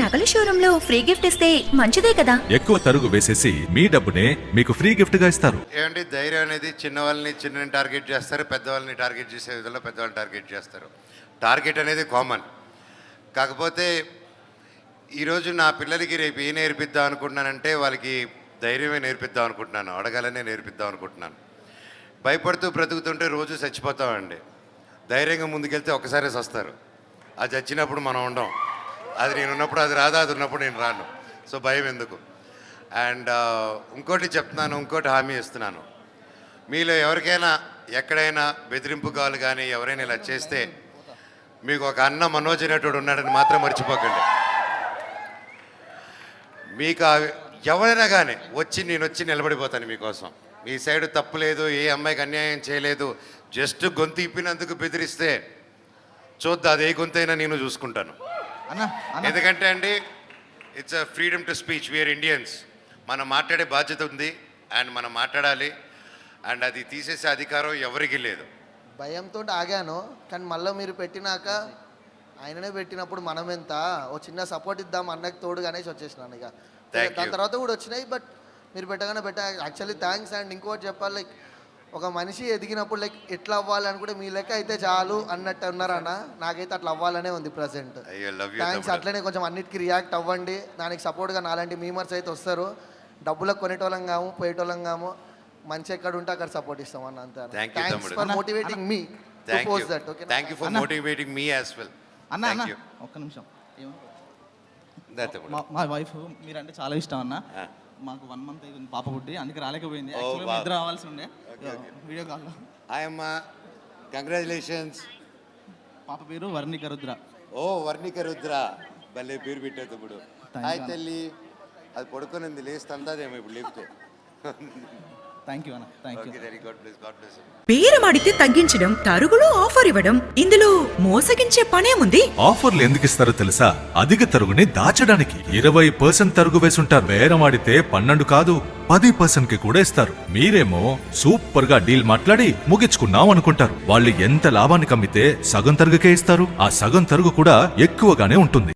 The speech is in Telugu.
నగల షోరూమ్ లో ఫ్రీ గిఫ్ట్ ఇస్తే మంచిదే కదా. ఎక్కువ తరుగు వేసేసి మీ డబ్బునే మీకు ఫ్రీ గిఫ్ట్ గా ఇస్తారు. ఏమంటే ధైర్యం అనేది చిన్నవాళ్ళని చిన్నని టార్గెట్ చేస్తారు, పెద్దవాళ్ళని టార్గెట్ చేసే విధంలో పెద్దవాళ్ళని టార్గెట్ చేస్తారు. టార్గెట్ అనేది కామన్. కాకపోతే ఈరోజు నా పిల్లలకి రేపు ఏ నేర్పిద్దాం అనుకుంటున్నానంటే వాళ్ళకి ధైర్యమే నేర్పిద్దాం అనుకుంటున్నాను, అడగాలనే నేర్పిద్దాం అనుకుంటున్నాను. భయపడుతూ బ్రతుకుతుంటే రోజు చచ్చిపోతామండి. ధైర్యంగా ముందుకెళ్తే ఒక్కసారే వస్తారు. అది చచ్చినప్పుడు మనం ఉండం. అది నేను ఉన్నప్పుడు అది రాదా, అది ఉన్నప్పుడు నేను రాను. సో భయం ఎందుకు. అండ్ ఇంకోటి చెప్తున్నాను, ఇంకోటి హామీ ఇస్తున్నాను. మీలో ఎవరికైనా ఎక్కడైనా బెదిరింపు కావాలి కానీ ఎవరైనా ఇలా చేస్తే మీకు ఒక అన్న మనోజ్ అనేటోడు ఉన్నాడని మాత్రం మర్చిపోకండి. మీకు ఎవరైనా కానీ నేను వచ్చి నిలబడిపోతాను మీకోసం. మీ సైడ్ తప్పు లేదు, ఏ అమ్మాయికి అన్యాయం చేయలేదు, జస్ట్ గొంతు ఇప్పినందుకు బెదిరిస్తే చూద్దా, అది ఏ గొంతైనా నేను చూసుకుంటాను. ఎందుకంటే అండి, it's a freedom to speech. We are Indians. మనం మాట్లాడే బాధ్యత ఉంది అండ్ మనం మాట్లాడాలి. అండ్ అది తీసేసే అధికారం ఎవరికి లేదు. భయంతో ఆగాను, కానీ మళ్ళీ మీరు పెట్టినాక ఆయననే పెట్టినప్పుడు మనం ఎంత ఓ చిన్న సపోర్ట్ ఇద్దాం అన్నకి తోడు అనేసి వచ్చేసినాను. ఇక దాని తర్వాత కూడా వచ్చినాయి, బట్ మీరు పెట్టగానే యాక్చువల్లీ థ్యాంక్స్. అండ్ ఇంకోటి చెప్పాలి, లైక్ ఒక మనిషి ఎదిగినప్పుడు లైక్ ఎట్లా అవ్వాలని కూడా మీ లెక్క అయితే చాలు అన్నట్టు ఉన్నారన్న. నాకైతే అట్లా అవ్వాలనే ఉంది ప్రజెంట్. థ్యాంక్స్. అట్లనే కొంచెం అన్నిటికీ రియాక్ట్ అవ్వండి. దానికి సపోర్ట్గా నాలాంటి మీమర్స్ అయితే వస్తారు. డబ్బులకు కొనేటోళ్ళం కాము, పోయేటోళ్ళం కాము. మంచి ఎక్కడ ఉంటే అక్కడ సపోర్ట్ ఇస్తాం అన్న. అంతే. Thanks for motivating me to post that. Okay, thank you for motivating me as well. అన్న ఒక్క నిమిషం. మా వైఫ్ మీరంటే చాలా ఇష్టం అన్న. మాకు 1 month అయింది పాప పుట్టి, అందుకే రాలేకపోయింది. నిద్ర రావాల్సి ఉండే వీడియో కాల్లో. హాయ్ అమ్మా, కంగ్రాచులేషన్స్. పాప పేరు వర్ణిక రుద్ర. ఓ వర్ణిక రుద్ర, భలే పేరు పెట్టేది. ఇప్పుడు హాయ్ తల్లి. అది పడుకునింది, లేస్తే అందాదేమో ఇప్పుడు లేపితే. థ్యాంక్ యూ అన్న. Thank you. Very good. Please God bless. బేరమాడితే తగ్గించడం, తరుగులో ఆఫర్ ఇవ్వడం, ఇందులో మోసగించే పనేముంది? ఆఫర్లు ఎందుకు ఇస్తారో తెలుసా? అధిక తరుగుని దాచడానికి. 20% తరుగు వేసుంటారు. బేరమాడితే 12 కాదు 10% కి కూడా ఇస్తారు. మీరేమో సూపర్ గా డీల్ మాట్లాడి ముగించుకున్నాం అనుకుంటారు. వాళ్ళు ఎంత లాభానికి అమ్మితే సగం తరుగుకే ఇస్తారు. ఆ సగం తరుగు కూడా ఎక్కువగానే ఉంటుంది.